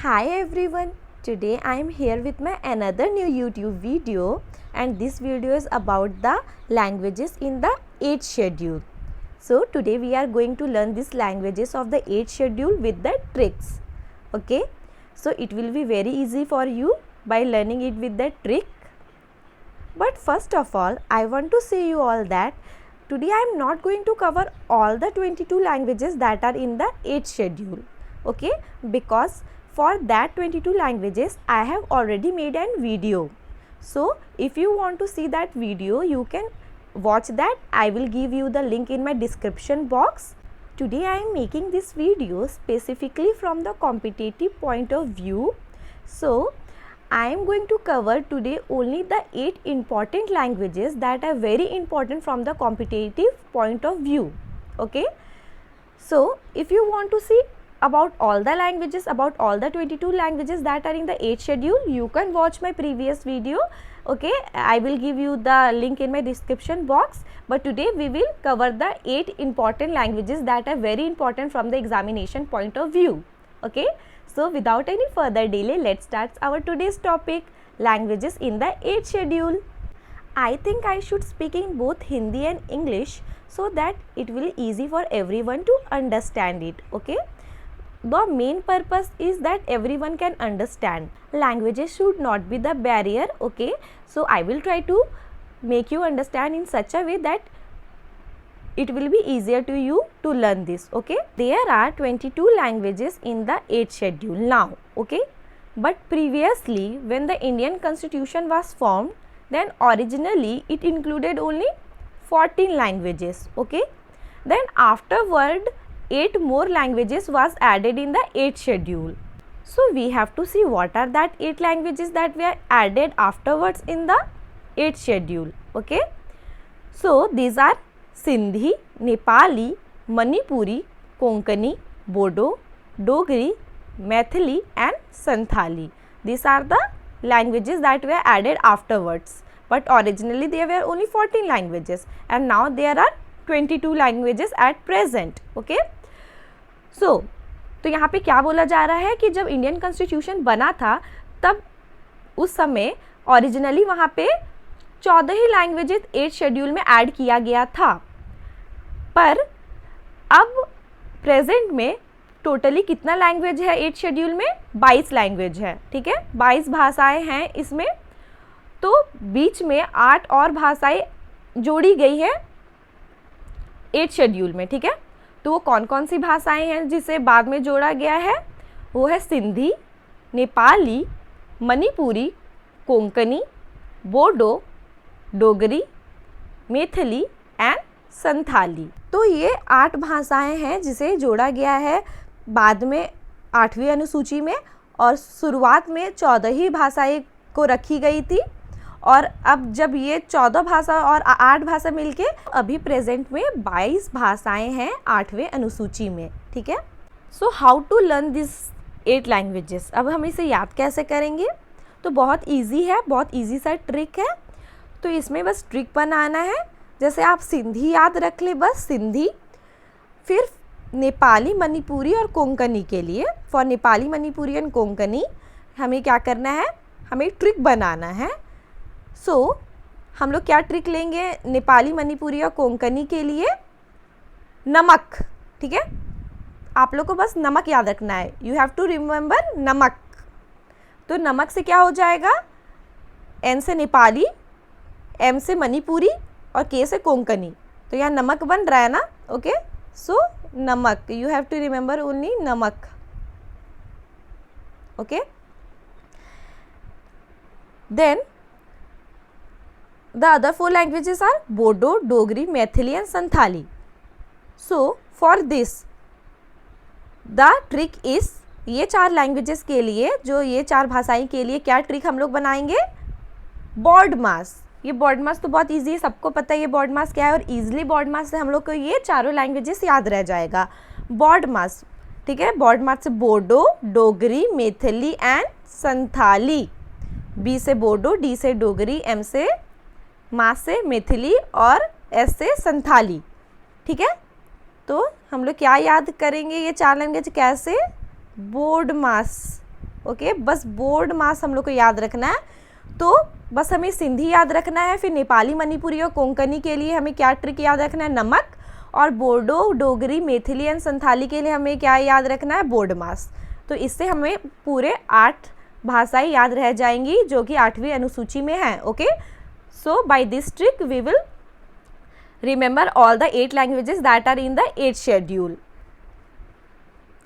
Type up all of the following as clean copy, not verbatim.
Hi everyone, today I am here with my another new YouTube video and this video is about the languages in the 8th schedule. So today we are going to learn these languages of the 8th schedule with the tricks. Okay, so it will be very easy for you by learning it with the trick. But first of all, I want to say you all that today I am not going to cover all the 22 languages that are in the 8th schedule. Okay, because for that 22 languages I have already made a video. So if you want to see that video, you can watch that. I will give you the link in my description box. Today I am making this video specifically from the competitive point of view. So I am going to cover today only the 8 important languages that are very important from the competitive point of view. Okay, so if you want to see about all the languages, about all the 22 languages that are in the 8th schedule, you can watch my previous video. Okay, I will give you the link in my description box. But today we will cover the 8 important languages that are very important from the examination point of view. Okay, so without any further delay, let's start our today's topic, languages in the 8th schedule. I think I should speak in both Hindi and English so that it will be easy for everyone to understand it. Okay, the main purpose is that everyone can understand. Languages should not be the barrier. Okay, so I will try to make you understand in such a way that it will be easier to you to learn this. Okay, there are 22 languages in the 8th schedule now. Okay, but previously when the Indian Constitution was formed, then originally it included only 14 languages. Okay, then afterward 8 more languages was added in the 8th schedule. So we have to see what are that 8 languages that were added afterwards in the 8th schedule. Okay, so these are Sindhi, Nepali, Manipuri, Konkani, Bodo, Dogri, Maithili and Santhali. These are the languages that were added afterwards, but originally there were only 14 languages and now there are 22 languages at present. Okay, तो यहाँ पे क्या बोला जा रहा है कि जब इंडियन कॉन्स्टिट्यूशन बना था तब उस समय ओरिजिनली वहाँ पे 14 ही लैंग्वेजेस 8 शेड्यूल में ऐड किया गया था, पर अब प्रेजेंट में टोटली कितना लैंग्वेज है 8 शेड्यूल में? 22 लैंग्वेज है. ठीक है, 22 भाषाएं हैं इसमें, तो बीच में 8 और भाषाएं जोड़ी गई है 8 शेड्यूल में. ठीक है, तो वो कौन कौन सी भाषाएं हैं जिसे बाद में जोड़ा गया है? वो है सिंधी, नेपाली, मणिपुरी, कोंकणी, बोडो, डोगरी, मैथिली एंड संथाली. तो ये 8 भाषाएं हैं जिसे जोड़ा गया है बाद में 8वीं अनुसूची में, और शुरुआत में 14 ही भाषाएं को रखी गई थी, और अब जब ये 14 भाषा और 8 भाषा मिलके अभी प्रेजेंट में 22 भाषाएं हैं 8वें अनुसूची में. ठीक है, so how to learn this 8 languages. अब हम इसे याद कैसे करेंगे? तो बहुत इजी है, बहुत इजी सा ट्रिक है. तो इसमें बस ट्रिक बनाना है. जैसे आप सिंधी याद रख ले, बस सिंधी. फिर नेपाली, मणिपुरी और कोंकणी के लिए, फॉर नेपाली, मणिपुरी एंड कोंकणी हमें क्या करना है? हमें ट्रिक बनाना है. सो हम लोग क्या ट्रिक लेंगे नेपाली, मणिपुरी और कोंकणी के लिए? नमक. ठीक है, आप लोग को बस नमक याद रखना है. यू हैव टू रिमेंबर नमक. तो नमक से क्या हो जाएगा? एन से नेपाली, एम से मणिपुरी और के से कोंकणी. तो यहाँ नमक बन रहा है ना. Okay, so namak, you have to remember only namak. Okay, then the other 4 languages are Bodo, Dogri, Maithili and Santhali. So for this the trick is, ये 4 लैंग्वेजेस के लिए, जो ये 4 भाषाएं के लिए क्या ट्रिक हम लोग बनाएंगे? बॉर्ड मास. ये बॉर्ड मास तो बहुत इजी है, सबको पता है ये बॉर्ड मास क्या है, और इजीली बॉर्ड मास से हम लोग को ये चारों लैंग्वेजेस याद रह जाएगा. बॉर्ड मास. ठीक है, बॉर्ड मास से बोडो, डोगरी, मैथिली एंड संथाली. बी से बोडो, डी से डोगरी, एम से माँ से मैथिली और एस से संथाली. ठीक है, तो हम लोग क्या याद करेंगे ये 4 लैंग्वेज कैसे? बोर्ड मास. ओके, बस बोर्ड मास हम लोग को याद रखना है। तो बस हमें सिंधी याद रखना है, फिर नेपाली, मणिपुरी और कोंकणी के लिए हमें क्या ट्रिक याद रखना है, नमक, और बोडो, डोगरी, मैथिली एंड संथाली के लिए हमें क्या याद रखना है, बोर्ड मास। तो इससे हमें पूरे 8 भाषाएं याद रह जाएंगी जो कि 8वीं अनुसूची में है। Okay, so by this trick we will remember all the 8 languages that are in the 8th schedule.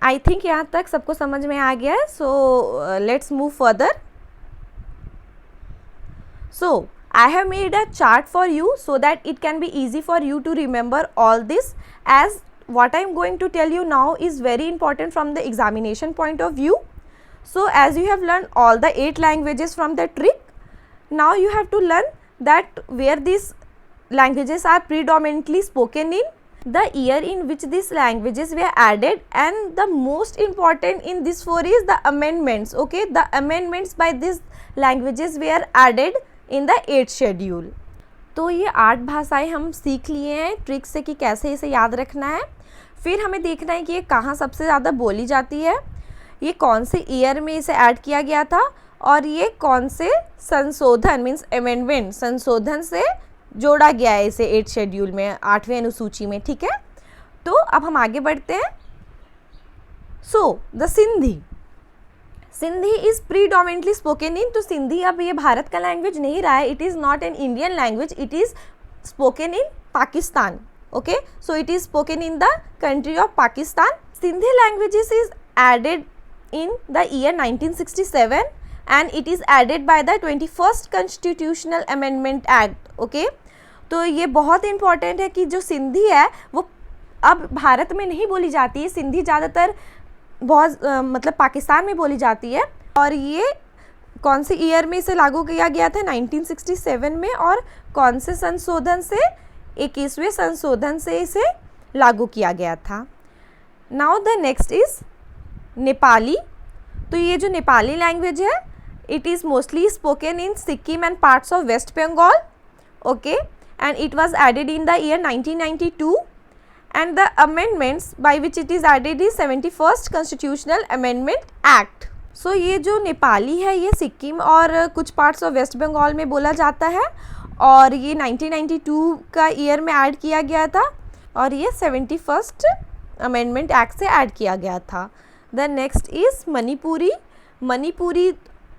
I think यहाँ तक सबको समझ में आ गया है। So let's move further. So I have made a chart for you so that it can be easy for you to remember all this, as what I am going to tell you now is very important from the examination point of view. So as you have learned all the 8 languages from the trick, now you have to learn that where these languages are predominantly spoken in, the year in which these languages were added, and the most important in this 4 is the amendments. Okay, the amendments by these languages were added in the 8th schedule. तो ये 8 भाषाएं हम सीख लिए हैं trick से कि कैसे इसे याद रखना है। फिर हमें देखना है कि ये कहाँ सबसे ज़्यादा बोली जाती है, ये कौन से ईयर में इसे ऐड किया गया था, और ये कौन से संशोधन मीन्स अमेंडमेंट संशोधन से जोड़ा गया है इसे 8th शेड्यूल में, 8वीं अनुसूची में। ठीक है, तो अब हम आगे बढ़ते हैं। So the Sindhi, Sindhi is predominantly spoken इन, तो सिंधी अब ये भारत का लैंग्वेज नहीं रहा है, it is not an Indian language, it is spoken in Pakistan. Okay, so it is spoken in the country of Pakistan. Sindhi languages is added in the year 1967 and it is added by the 21st constitutional amendment act. Okay, तो ये बहुत important है कि जो सिंधी है वो अब भारत में नहीं बोली जाती है, सिंधी ज़्यादातर बहुत मतलब पाकिस्तान में बोली जाती है। और ये कौन से ईयर में इसे लागू किया गया था, 1967 में, और कौन से संशोधन से, 21वें संशोधन से इसे लागू किया गया था। Now the next is Nepali. तो ये जो नेपाली लैंग्वेज है it is mostly spoken in Sikkim and parts of West Bengal. Okay, and it was added in the year 1992 and the amendments by which it is added is 71st Constitutional Amendment Act. So ये जो नेपाली है ये सिक्किम और कुछ parts of West Bengal में बोला जाता है, और ये 1992 का ईयर में ऐड किया गया था, और ये 71st अमेंडमेंट एक्ट से ऐड किया गया था। The next is Manipuri. Manipuri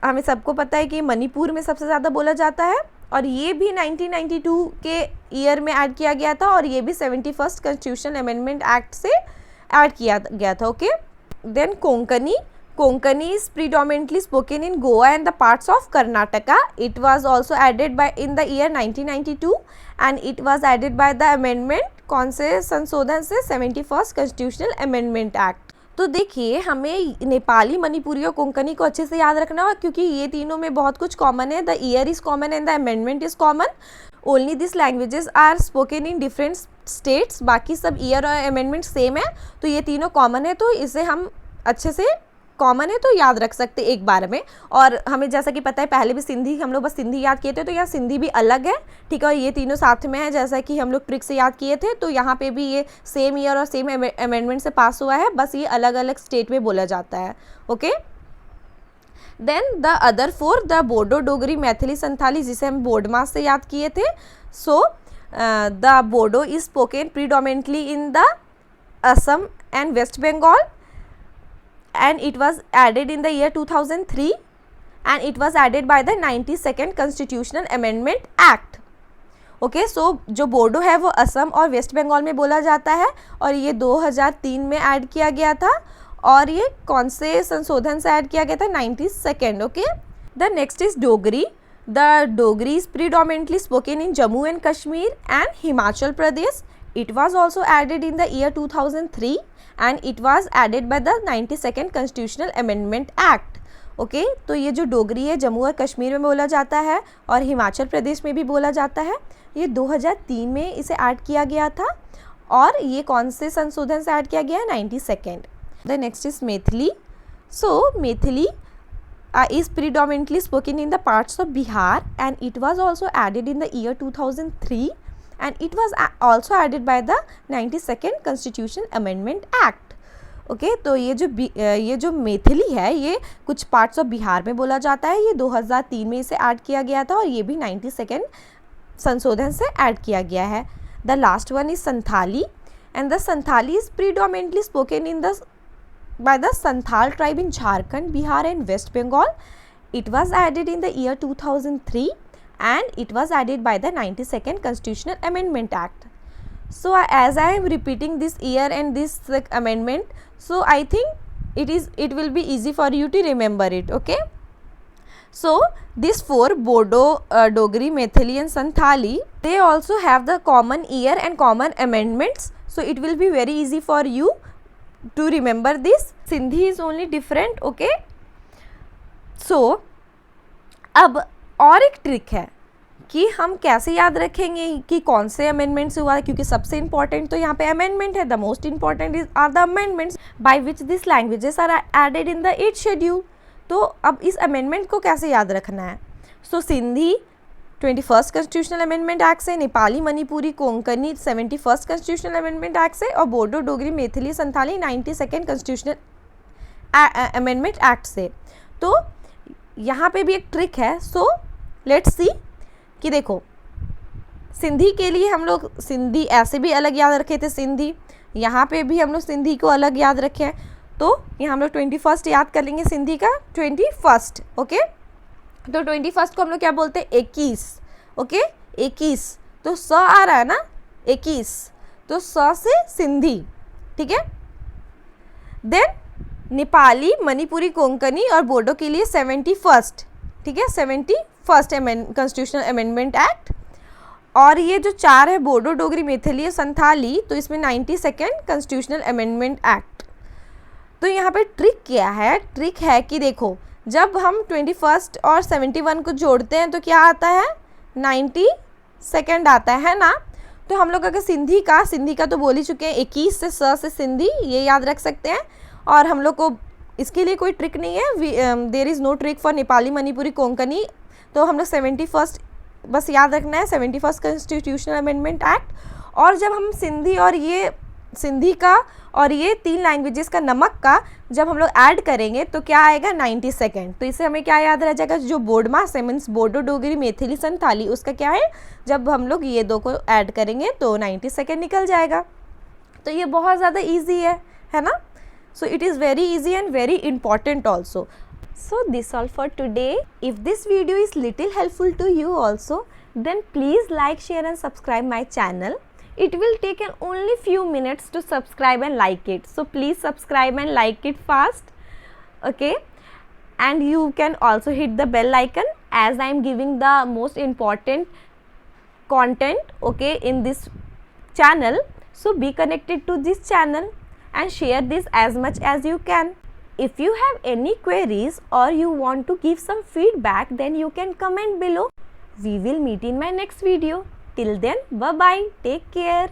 हमें सबको पता है कि मणिपुर में सबसे ज़्यादा बोला जाता है, और ये भी 1992 के ईयर में ऐड किया गया था, और ये भी 71st कॉन्स्टिट्यूशनल अमेंडमेंट एक्ट से ऐड किया गया था। Okay, then Konkani. Konkani is predominantly spoken in Goa and the parts of Karnataka. It was also added by in the year 1992 and it was added by the amendment कौन से संशोधन से, 71st कॉन्स्टिट्यूशनल अमेंडमेंट एक्ट। तो देखिए हमें नेपाली, मणिपुरी और कोंकणी को अच्छे से याद रखना होगा क्योंकि ये तीनों में बहुत कुछ कॉमन है। The year is common and the amendment is common. Only this languages are spoken in different states. बाकी सब ईयर और अमेंडमेंट सेम है, तो ये तीनों कॉमन है, तो इसे हम अच्छे से, कॉमन है तो याद रख सकते एक बार में। और हमें जैसा कि पता है पहले भी सिंधी, हम लोग बस सिंधी याद किए थे, तो यहाँ सिंधी भी अलग है, ठीक है, और ये तीनों साथ में है जैसा कि हम लोग ट्रिक से याद किए थे। तो यहाँ पे भी ये सेम ईयर और सेम अमेंडमेंट से पास हुआ है, बस ये अलग अलग स्टेट में बोला जाता है। Okay, then the other 4, the Bodo, Dogri, Maithili, Santhali, जिसे हम बोर्ड मास से याद किए थे। So the Bodo is spoken predominantly in the Assam and West Bengal, and it was added in the year 2003 and it was added by the 92nd Constitutional Amendment Act. Okay, so जो बोडो है वो असम और वेस्ट बंगाल में बोला जाता है, और ये 2003 में ऐड किया गया था, और ये कौन से संशोधन से ऐड किया गया था, 92nd। Okay, the next is Dogri. The Dogri is predominantly spoken in Jammu and Kashmir and Himachal Pradesh. It was also added in the year 2003 and it was added by the 92nd Constitutional Amendment Act. Okay, तो ये जो डोगरी है जम्मू और कश्मीर में बोला जाता है और हिमाचल प्रदेश में भी बोला जाता है। ये 2003 में इसे ऐड किया गया था, और ये कौन से संशोधन से ऐड किया गया है, 92nd। The next is Maithili. So Maithili is predominantly spoken in the parts of Bihar and it was also added in the year 2003 and it was also added by the 92nd Constitution Amendment Act. Okay तो ये जो मैथिली है ये कुछ parts of Bihar में बोला जाता है। ये 2003 में इसे ऐड किया गया था और ये भी 92nd संशोधन से ऐड किया गया है। The last one is Santhali and the Santhali is predominantly spoken in the by the Santhal tribe in Jharkhand, Bihar and West Bengal. It was added in the year 2003 and it was added by the 92nd Constitutional Amendment Act. So as I am repeating this year and this amendment, so I think it will be easy for you to remember it. Okay. So these four, Bodo, Dogri, Maithili and Santhali, they also have the common year and common amendments. So it will be very easy for you to remember this. Sindhi is only different. Okay. So अब और एक trick है कि हम कैसे याद रखेंगे कि कौन से अमेंडमेंट से हुआ है, क्योंकि सबसे इम्पॉर्टेंट तो यहाँ पे अमेंडमेंट है। The most important is are the amendments by which this languages are added in the 8th schedule. तो अब इस अमेंडमेंट को कैसे याद रखना है? So Sindhi 21st constitutional amendment act से, Nepali, Manipuri, Konkani 71st constitutional amendment act से और Bodo, Dogri, Maithili, Santhali 92nd constitutional amendment act से। तो यहाँ पे भी एक ट्रिक है। सो लेट्स सी कि देखो सिंधी के लिए हम लोग सिंधी ऐसे भी अलग याद रखे थे सिंधी, यहाँ पे भी हम लोग सिंधी को अलग याद रखे हैं। तो यहाँ हम लोग 21st याद कर लेंगे सिंधी का 21st। ओके तो 21st को हम लोग क्या बोलते हैं? 21। ओके 21 तो स आ रहा है ना 21, तो स से सिंधी। ठीक है। देन नेपाली, मणिपुरी, कोंकणी और बोडो के लिए 71st। ठीक है 71st कॉन्स्टिट्यूशनल अमेंडमेंट एक्ट। और ये जो चार है बोडो, डोगरी, मैथिली और संथाली, तो इसमें 92nd कॉन्स्टिट्यूशनल अमेंडमेंट एक्ट। तो यहाँ पे ट्रिक क्या है? ट्रिक है कि देखो जब हम 21st और 71 को जोड़ते हैं तो क्या आता है? 92nd आता है ना। तो हम लोग अगर सिंधी का तो बोल ही चुके हैं, 21 से स से सिंधी, ये याद रख सकते हैं। और हम लोग को इसके लिए कोई ट्रिक नहीं है, there is no trick for Nepali, Manipuri, Konkani. तो हम लोग 71st बस याद रखना है, 71st कॉन्स्टिट्यूशनल अमेंडमेंट एक्ट। और जब हम सिंधी का और ये 3 लैंग्वेजेस का नमक का जब हम लोग ऐड करेंगे तो क्या आएगा? 92nd। तो इससे हमें क्या याद रह जाएगा? जो बोडमास है मीन्स बोडो, डोगरी, मैथिली, संथाली, उसका क्या है? जब हम लोग ये 2 को ऐड करेंगे तो 92nd निकल जाएगा। तो ये बहुत ज़्यादा ईजी है ना। So it is very easy and very important also. So this all for today. If this video is little helpful to you also, then please like, share and subscribe my channel. It will take only few minutes to subscribe and like it. So please subscribe and like it fast. Okay. And you can also hit the bell icon as I am giving the most important content, okay, in this channel. So be connected to this channel and share this as much as you can. If you have any queries or you want to give some feedback, then you can comment below. We will meet in my next video. Till then, bye bye. Take care.